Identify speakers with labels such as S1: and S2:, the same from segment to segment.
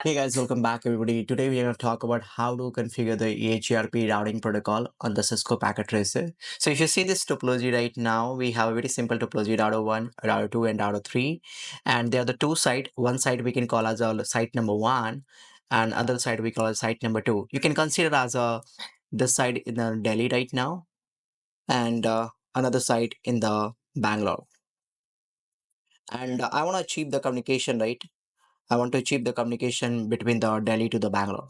S1: Hey guys, welcome back everybody. Today we are going to talk about how to configure the EIGRP routing protocol on the Cisco packet tracer. So if you see this topology right now, we have a very simple topology, router 1, router 2 and router 3. And they are the two sites. One site we can call as a site number 1 and other side we call as site number 2. You can consider as this side in the Delhi right now and another site in the Bangalore. And I want to achieve the communication, right? I want to achieve the communication between the Delhi to the Bangalore.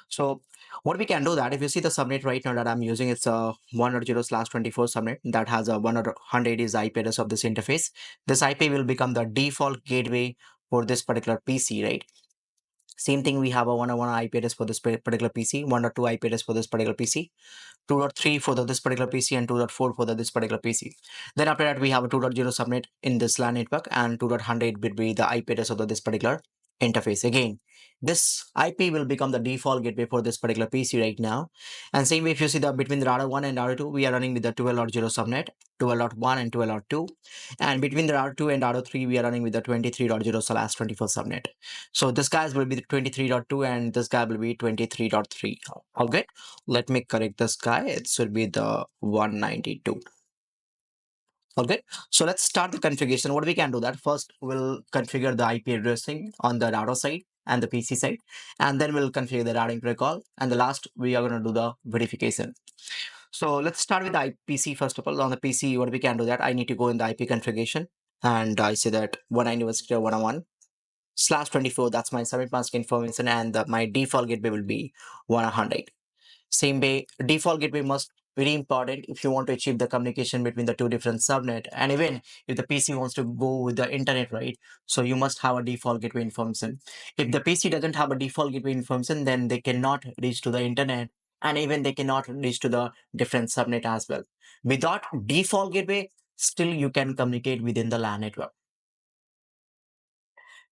S1: So what we can do that if you see the subnet right now that I'm using, it's a 100/24 subnet that has a 100 is IP address of this interface. This IP will become the default gateway for this particular PC, right? Same thing, we have a 101 IP address for this particular PC, 102 IP address for this particular PC, 2.3 for this particular PC, and 2.4 for this particular PC. Then after that, we have a 2.0 subnet in this LAN network, and 2.100 will be the IP address of this particular interface. Again, this IP will become the default gateway for this particular PC right now. And same way, if you see the between the router 1 and router 2, we are running with the 12.0 subnet, 12.1 and 12.2. And between the router 2 and router 3, we are running with the 23.0/24 subnet. So this guys will be the 23.2 and this guy will be 23.3. Okay, let me correct this guy. It should be the 192. Okay, so let's start the configuration. What we can do that first, we'll configure the IP addressing on the router side and the PC side, and then we'll configure the routing protocol, and the last we are going to do the verification. So let's start with the IPC first of all. On the PC, what we can do that, I need to go in the IP configuration, and I say that 192.101/24, that's my subnet mask information, and my default gateway will be 100. Same way, default gateway must very important if you want to achieve the communication between the two different subnet, and even if the PC wants to go with the internet, right? So you must have a default gateway information. If the PC doesn't have a default gateway information, then they cannot reach to the internet, and even they cannot reach to the different subnet as well. Without default gateway, still you can communicate within the LAN network.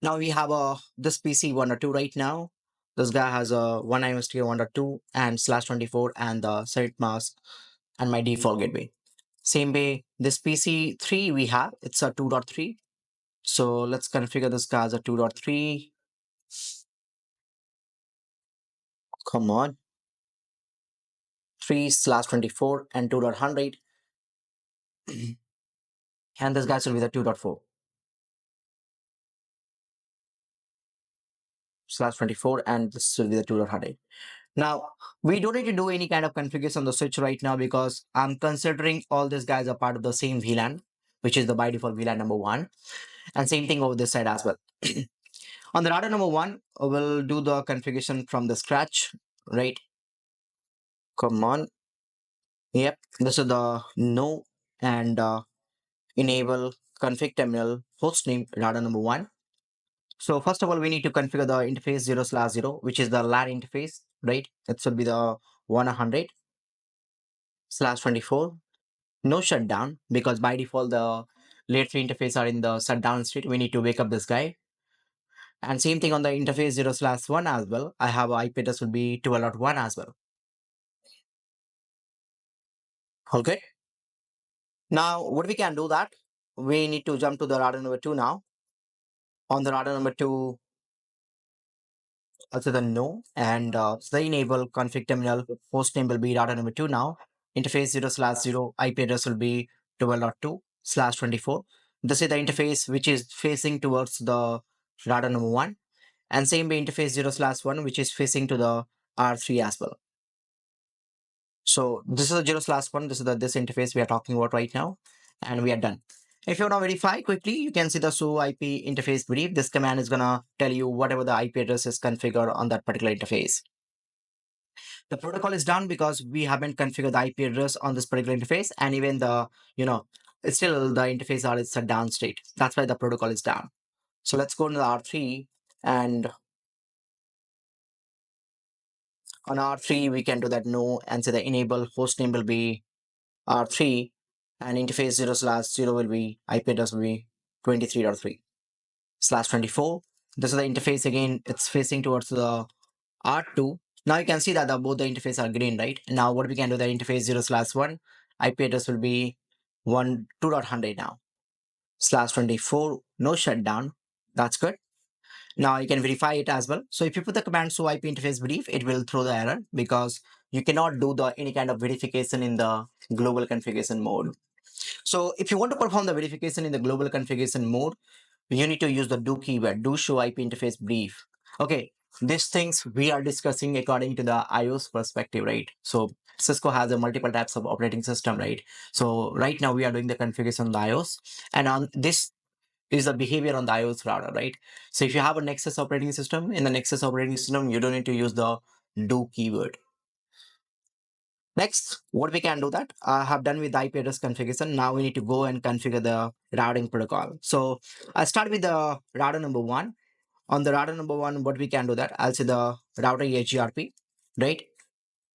S1: Now we have this PC 102 right now. This guy has a 192 and /24 and the set mask and my default gateway. Same way, this PC 3 we have, it's a 2.3. So let's configure this guy as a 2.3. Come on. 3/24 and 2.100. And this guy will be the 2.4/24 and this will be the 2.100. Now, we don't need to do any kind of configuration on the switch right now because I'm considering all these guys are part of the same VLAN, which is the by default VLAN number 1. And same thing over this side as well. On the router number 1, we'll do the configuration from the scratch, right? Come on. Yep, this is the no and enable config terminal hostname router number 1. So first of all, we need to configure the interface 0/0, which is the LAN interface, right? It should be the 100/24. No shutdown, because by default the layer 3 interface are in the shutdown state. We need to wake up this guy. And same thing on the interface 0/1 as well. I have IP address will be 12.1 as well. Okay. Now what we can do that, we need to jump to the router number 2 now. On the router number 2, also the no and the enable config terminal host name will be router number 2 now. Interface 0/0 IP address will be 12.2/24. This is the interface which is facing towards the router number 1. And same way interface 0/1, which is facing to the R3 as well. So this is the 0/1. This is this interface we are talking about right now, and we are done. If you want to verify quickly, you can see the show IP interface brief. This command is gonna tell you whatever the IP address is configured on that particular interface. The protocol is done because we haven't configured the IP address on this particular interface, and even the it's still the interface are it's a down state. That's why the protocol is down. So let's go to the R3, and on R3 we can do that no and say the enable host name will be R3 and interface 0/0 will be IP address will be 23.3/24. This is the interface again, it's facing towards the R2. Now you can see that both the interface are green, right? Now what we can do, the interface 0/1 IP address will be 2.100 now. /24, no shutdown. That's good. Now you can verify it as well. So if you put the command show IP interface brief, it will throw the error because you cannot do the any kind of verification in the global configuration mode. So if you want to perform the verification in the global configuration mode, you need to use the do keyword, do show IP interface brief. Okay, these things we are discussing according to the iOS perspective, right? So Cisco has a multiple types of operating system, right? So right now we are doing the configuration on the iOS, and on this is the behavior on the iOS router, right? So if you have a Nexus operating system, in the Nexus operating system, you don't need to use the do keyword. Next, what we can do that, I have done with the IP address configuration. Now we need to go and configure the routing protocol. So I start with the router number one. On the router number one, what we can do that, I'll say the router EIGRP, right?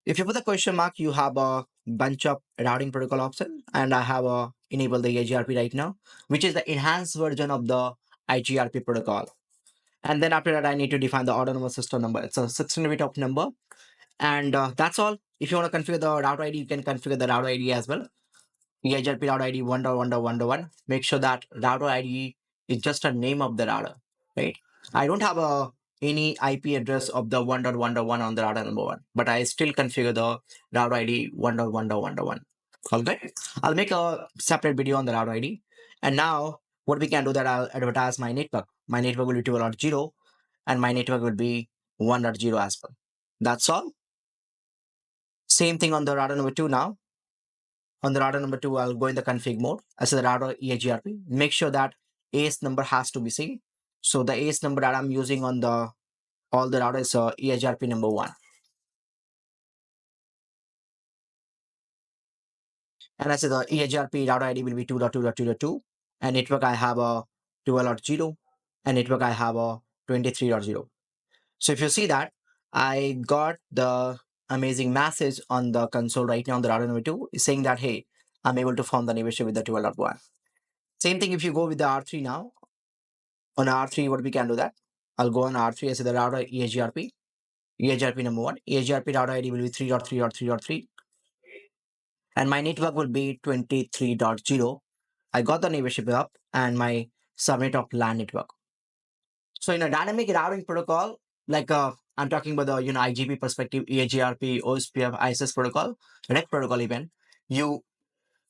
S1: If you put the question mark, you have a bunch of routing protocol option, and I have enabled the EIGRP right now, which is the enhanced version of the IGRP protocol. And then after that, I need to define the autonomous system number. It's a 16-bit of number, and that's all. If you want to configure the router ID, you can configure the router ID as well. EIGRP router ID 1.1.1.1. Make sure that router ID is just a name of the router, right? I don't have any IP address of the 1.1.1 on the router number one, but I still configure the router ID 1.1.1.1. All right. I'll make a separate video on the router ID. And now what we can do that, I'll advertise my network. My network will be 2.0 and my network will be 1.0 as well. That's all. Same thing on the router number two now. On the router number two, I'll go in the config mode. As the router EIGRP, make sure that AS number has to be seen. So the AS number that I'm using on the all the routers is EIGRP number one. And as the EIGRP router ID will be 2.2.2.2. And network I have a 12.0 and network I have a 23.0. So if you see that, I got the amazing message on the console right now on the router number two saying that, hey, I'm able to form the neighborship with the 12.1. Same thing if you go with the R3 now. On R3, what we can do that? I'll go on R3 as the router EIGRP. EIGRP number one. EIGRP router ID will be 3.3.3.3. And my network will be 23.0. I got the neighborship up and my subnet of LAN network. So in a dynamic routing protocol, like I'm talking about the IGP perspective, EIGRP, OSPF, ISS protocol, REC protocol even, you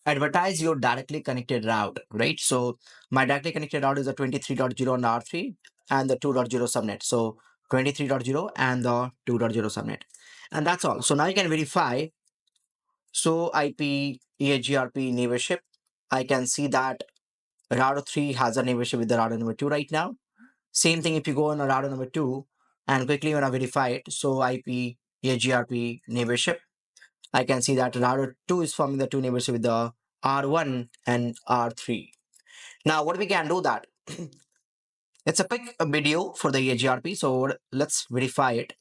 S1: advertise your directly connected route, right? So my directly connected route is a 23.0 on R3 and the 2.0 subnet. So 23.0 and the 2.0 subnet. And that's all. So now you can verify. So IP EIGRP neighborship. I can see that router 3 has a neighborship with the router number 2 right now. Same thing if you go on a router number 2 and quickly when I verify it. So IP EIGRP neighborship. I can see that router 2 is forming the two neighborship with the R1 and R3. Now, what we can do that? It's a quick video for the EIGRP, so let's verify it.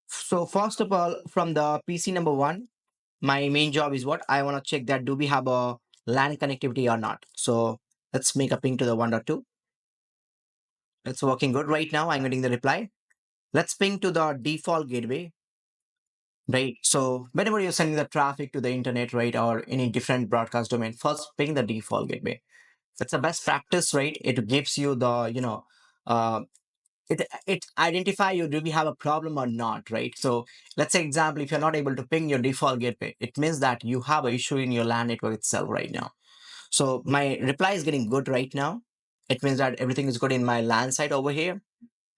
S1: So first of all, from the PC number 1, my main job is what? I want to check that do we have a LAN connectivity or not. So let's make a ping to the 1.2. It's working good right now. I'm getting the reply. Let's ping to the default gateway. Right. So whenever you're sending the traffic to the internet, right, or any different broadcast domain, first ping the default gateway. That's the best practice, right? It gives you the, uh, it identify you do we have a problem or not, right? So let's say example, if you're not able to ping your default gateway, it means that you have an issue in your LAN network itself right now. So my reply is getting good right now. It means that everything is good in my LAN side over here,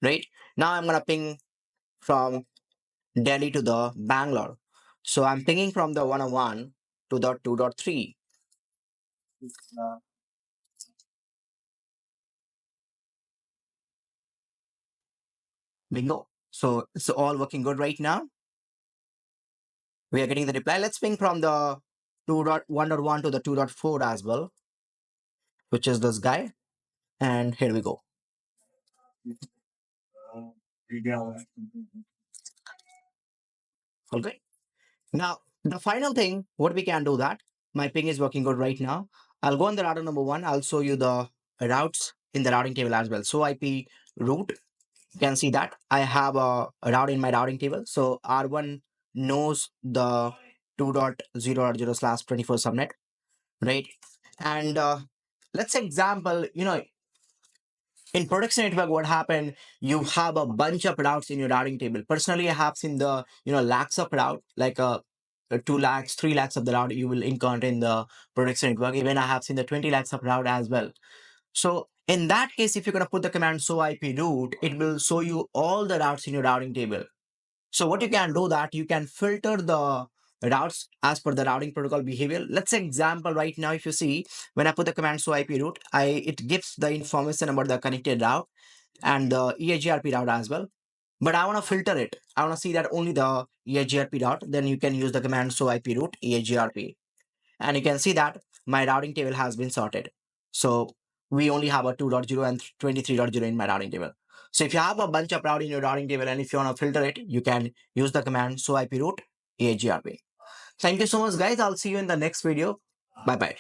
S1: right? Now I'm gonna ping from Delhi to the Bangalore. So I'm pinging from the 101 to the 2.3. Bingo. So it's all working good right now. We are getting the reply. Let's ping from the 2.1.1 to the 2.4 as well, which is this guy. And here we go. Okay. Now, the final thing, what we can do that, my ping is working good right now. I'll go on the router number 1. I'll show you the routes in the routing table as well. So IP route, you can see that I have a route in my routing table. So R1 knows the 2.0.0/24 subnet, right? And let's say example, In production network, what happened? You have a bunch of routes in your routing table. Personally, I have seen the lakhs of route, like 2 lakhs, 3 lakhs of the route you will encounter in the production network. Even I have seen the 20 lakhs of route as well. So in that case, if you're gonna put the command show IP route, it will show you all the routes in your routing table. So what you can do that you can filter the routes as per the routing protocol behavior. Let's say example right now, if you see when I put the command show IP route, it gives the information about the connected route and the EIGRP route as well. But I want to filter it. I want to see that only the EIGRP route. Then you can use the command show IP route EIGRP, and you can see that my routing table has been sorted. So we only have a 2.0 and 23.0 in my routing table. So if you have a bunch of route in your routing table and if you want to filter it, you can use the command show IP route EIGRP. Thank you so much, guys. I'll see you in the next video. Bye bye.